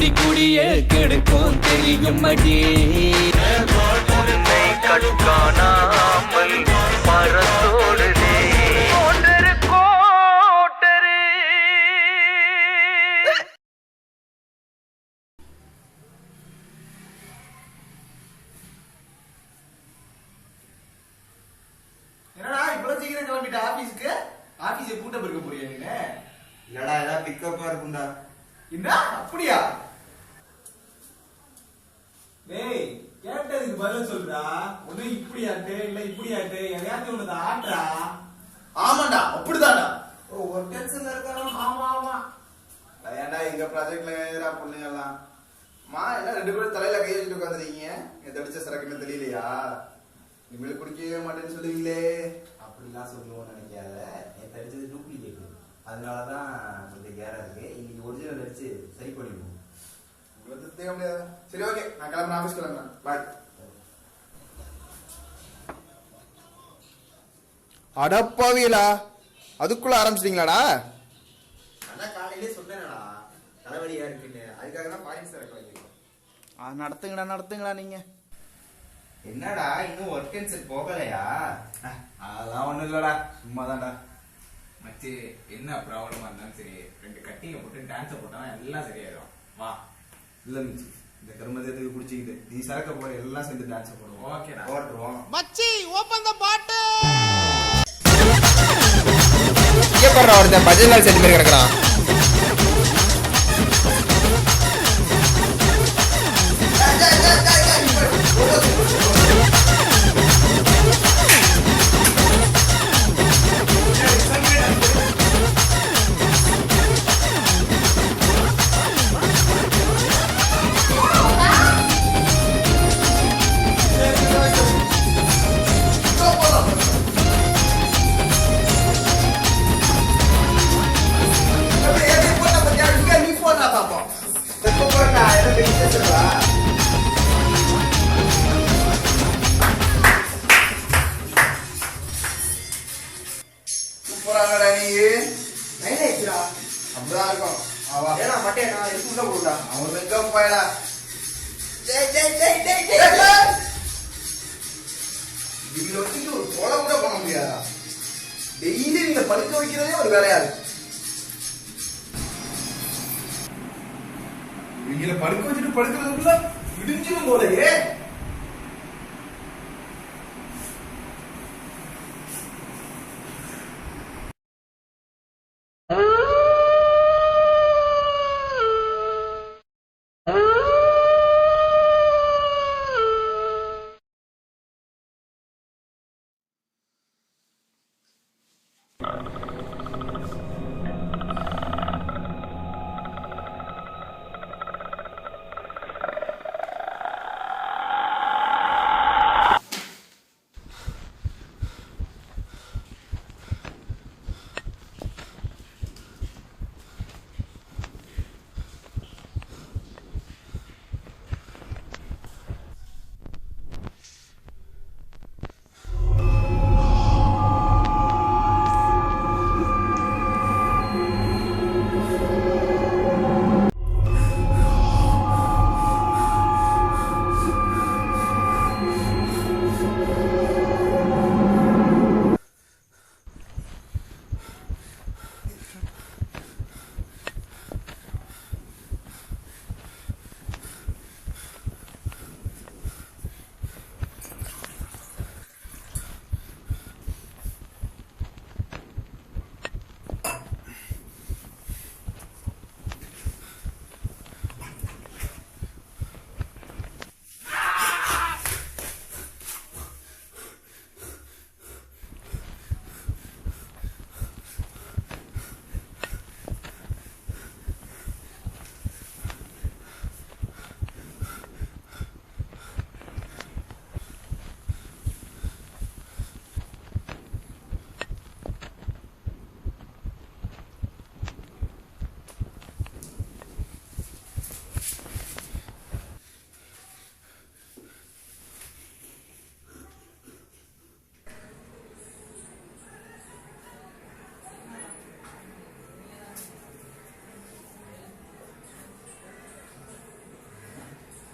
குடி குடியே கெடுக்கும் தெரியும் அடி கட்காணாமல் மரத்தோடுதே என்னடா இவ்வளவு சீக்கிரம் கிளம்பிட்ட ஆபீஸ்க்கு? ஆபீஸை கூட்டம் இருக்க போறியா நீ? இல்லடா ஏதாவது பிக்கப்பா இருக்கும்டா. என்ன அப்படியா? டேய் கேட்டதுக்கு பதில் சொல்றா. ஒண்ணு இப்படியாட்டு இல்ல இப்படியாட்டு எதையாச்சும் ஒண்ணு ஆட்றா. ஆமாண்டா அப்படிதான்டா. ஓ ஒரு டென்ஷன்ல இருக்கானோ. ஆமா ஆமா. ஏன்டா எங்க ப்ராஜெக்ட்ல ஏறா பொண்ணுங்க எல்லாம் மா என்ன ரெண்டு பேரும் தலையில கை வச்சுட்டு உட்காந்துருக்கீங்க? என் தடிச்ச சரக்குன்னு தெரியலையா? இனிமேல் குடிக்கவே மாட்டேன்னு சொல்லுவீங்களே. அப்படிலாம் சொல்லுவோம்னு நினைக்காத. என் தடிச்சது டூப்ளிகேட், அதனாலதான் கொஞ்சம் கேரா இருக்கு. இன்னைக்கு ஒரிஜினல் அடிச்சு சரி பண்ணிடுவோம். உங்களுக்கு தேவை முடியாது. சரி ஓகே, நான் கிளம்புறேன், ஆஃபீஸ் கிளம்புறேன். பாய். அடப்பாவியலா, அதுக்குள்ள ஆரம்பிச்சிட்டீங்களாடா? அதான் காலையிலே சொன்னேனடா தலைவலியா இருக்குன்னு. அதுக்காக தான் பாயிண்ட்ஸ் இறக்க வைக்கிறோம். நடத்துங்கடா நீங்க. என்னடா இன்னும் ஒர்க் கேன்சல் போகலையா? அதெல்லாம் ஒண்ணும் இல்லடா, சும்மாதான்டா. மச்சி என்ன ப்ராப்ளமா இருந்தாலும் சரி, ரெண்டு கட்டிங்க போட்டு டான்ஸ் போட்டா எல்லாம் சரியாயிடும். வா. இல்ல மிச்சி, இந்த கருமதத்துக்கு குடிச்சிக்கிட்டு நீ சரக்க போட எல்லாம் சேர்ந்து டான்ஸ் போடுவோம். ஓகேடா போட்டுருவோம். மச்சி ஓபன் தி பாட்டில். இங்க போறா ஒருத்தன் பஜனை செட் மாதிரி கிடக்குறான். சூப்பரானடா நீ. அப்படிதான் இருக்கும். ஏன்னா மட்டே நான் எதுக்குள்ள போடுடா. அவன் எங்க போயடா? இதுல வச்சுட்டு ஒரு கொலை கூட பண்ண முடியாதா? டெய்லி நீங்க படுக்க வைக்கிறதே ஒரு வேலையா இருக்கு. இவங்களை படுக்க வச்சுட்டு படுக்கிறதுக்குள்ள இடிஞ்சிடும் போலயே.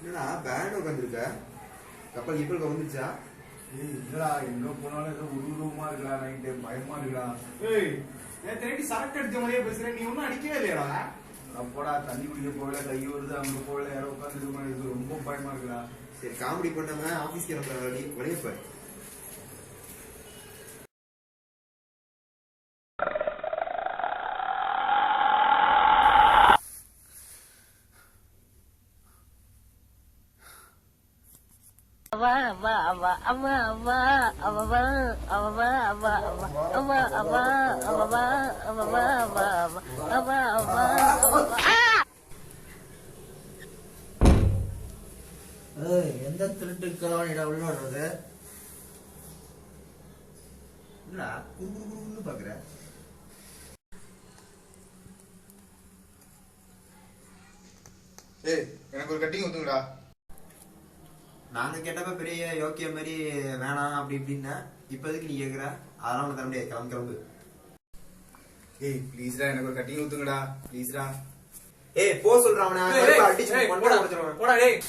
என்னடா பேண்ட் உட்காந்துருக்க? கப்பல் இப்ப வந்துருச்சா? ஏய் இல்லடா, எங்க போனாலும் ஏதோ உருவமா இருக்கா, நைட்டு பயமா இருக்கா. ஏய் நேற்று சரக்கு அடிச்ச மாதிரியே பேசுறேன், நீ ஒன்னும் அடிக்கவே இல்லையாடா? அப்போடா தண்ணி குடிக்க போகல, கை வருது, அங்க போகல, யாரோ உட்காந்து ரொம்ப பயமா இருக்குடா. சரி காமெடி பண்ணாம ஆபீஸ்க்கு கிளம்புற வழியே போய். எந்த திருட்டுக்கலாம் இடம் உள்ள வர்றது? என்னடா குறுகுறுன்னு பாக்குற? ஏய் எனக்கு ஒரு கட்டிங் ஊத்துங்கடா. நாங்க கேட்டப்ப பெரிய யோக்கிய மாதிரி வேணாம் அப்படி இப்படின்னா, இப்ப எதுக்கு நீ கேக்குற? அதெல்லாம் ஒண்ணு தர முடியாது, கிளம்பு கிளம்பு. ஏய் ப்ளீஸ்டா எனக்கு ஒரு கட்டிங் ஊத்துங்கடா ப்ளீஸ்டா. ஏய் போ சொல்றான் அவனை, அடிச்சு கொண்டா கொடுத்துருவான். போடா டேய்.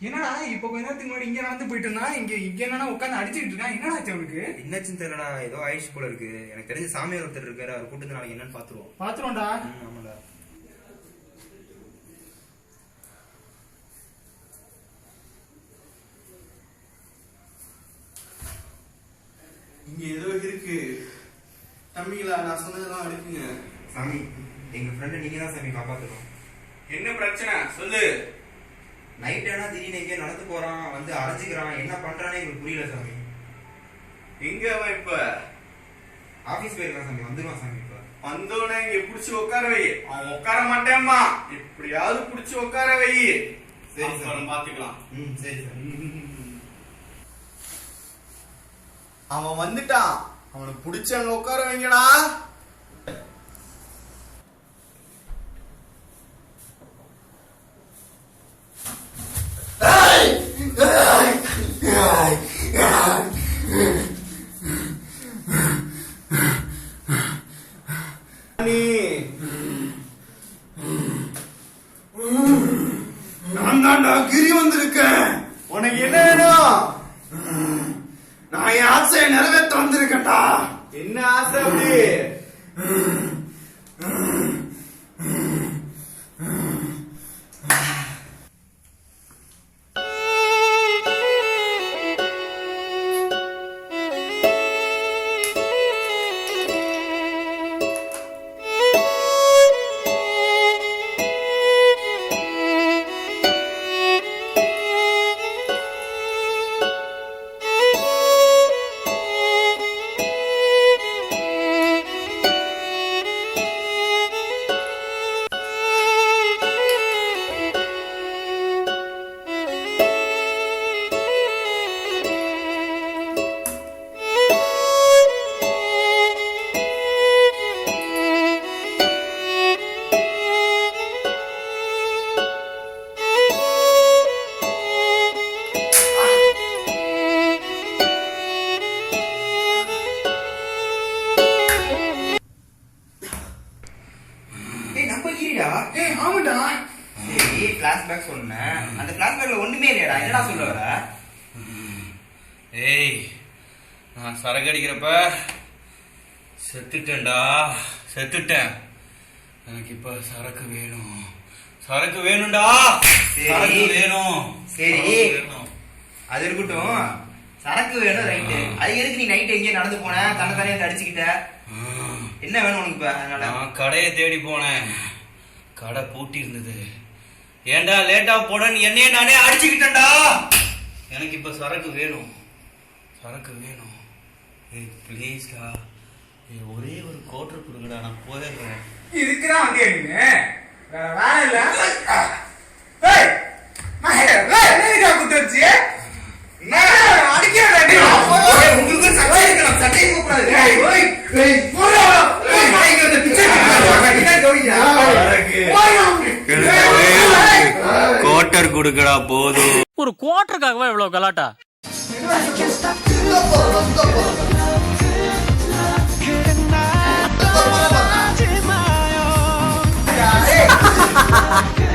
என்னடா இப்ப கொஞ்ச நேரத்துக்கு முன்னாடி இங்க நடந்து போயிட்டு இருந்தா, இங்க என்னன்னா உட்காந்து அடிச்சுக்கிட்டு இருக்கான். என்னடா ஆச்சு அவனுக்கு? என்னாச்சுன்னு தெரியலடா, ஏதோ ஆயிடுச்சு போல இருக்கு. எனக்கு தெரிஞ்ச சாமியார் ஒருத்தர் இருக்காரு, அவர் கூட்டு நாளைக்கு என்னன்னு பாத்துருவோம். பாத்துருவோம்டா. ஆமாடா. இங்க ஏதோ இருக்கு தம்பிங்களா, நான் சொன்னதெல்லாம் எடுக்குங்க. சாமி, எங்க ஃப்ரெண்டை நீங்க தான் சாமி காப்பாத்தணும். என்ன பிரச்சனை சொல்லு. நைட் ஆனா திடீர்னு எங்கேயோ நடந்து போறான், வந்து அரைஞ்சுக்கிறான். என்ன பண்றானே எங்களுக்கு புரியல சாமி. எங்க அவன் இப்ப? ஆபீஸ் போயிருக்கான் சாமி, வந்துருவான் சாமி. இப்ப வந்தோடனே இங்க புடிச்சு உட்கார வை. அவன் உட்கார மாட்டேம்மா, எப்படியாவது புடிச்சு உட்கார வை. சரி சார், பாத்துக்கலாம். சரி சார். அவன் வந்துட்டான், அவனுக்கு புடிச்சு அங்க உட்கார வைங்கடா. நான் தான்டா கிரி வந்திருக்கேன். உனக்கு என்ன வேணும்? நான் என் ஆசையை நிறைவேற்ற வந்திருக்கேன்டா. என்ன ஆசை அப்படி? ஃபிளாஷ்பேக் சொன்னேன். அந்த ஃபிளாஷ்பேக்ல ஒண்ணுமே இல்லையடா. என்னடா சொல்ல வர? ஏய், நான் சரக்கு அடிக்கிறப்ப செத்துட்டேன்டா, செத்துட்டேன். எனக்கு இப்ப சரக்கு வேணும், சரக்கு வேணும்டா, சரக்கு வேணும். சரி, வேணும். அது இருக்கட்டும். சரக்கு வேணும், ரைட்டு. அது எதுக்கு நீ நைட் எங்கேயும் நடந்து போன, தன்னைத்தானே அடிச்சுக்கிட்ட? என்ன வேணும் உனக்கு இப்ப? அதனால நான் கடையை தேடி போனேன், கடை பூட்டி இருந்தது. ஏன்டா லேட்டா போனேன்னு என்னையே நானே அடிச்சுக்கிட்டேன்டா. எனக்கு இப்ப சரக்கு வேணும், சரக்கு வேணும். ஏய் ப்ளீஸ்டா, ஒரே ஒரு கோட்டர் கொடுங்கடா, நான் போயிடுறேன். இதுக்குதான் வந்து நீங்க வேற வேலை இல்ல. ஏய், என்னடா குத்து வச்சு அடிக்கிறேன். உங்களுக்கு சட்டை இருக்கலாம், சட்டையை கூப்பிடாது. கோட்டர் கொடுக்கடா போதும். ஒரு குவார்டருக்காகவா இவ்வளவு கலாட்டா? Hey!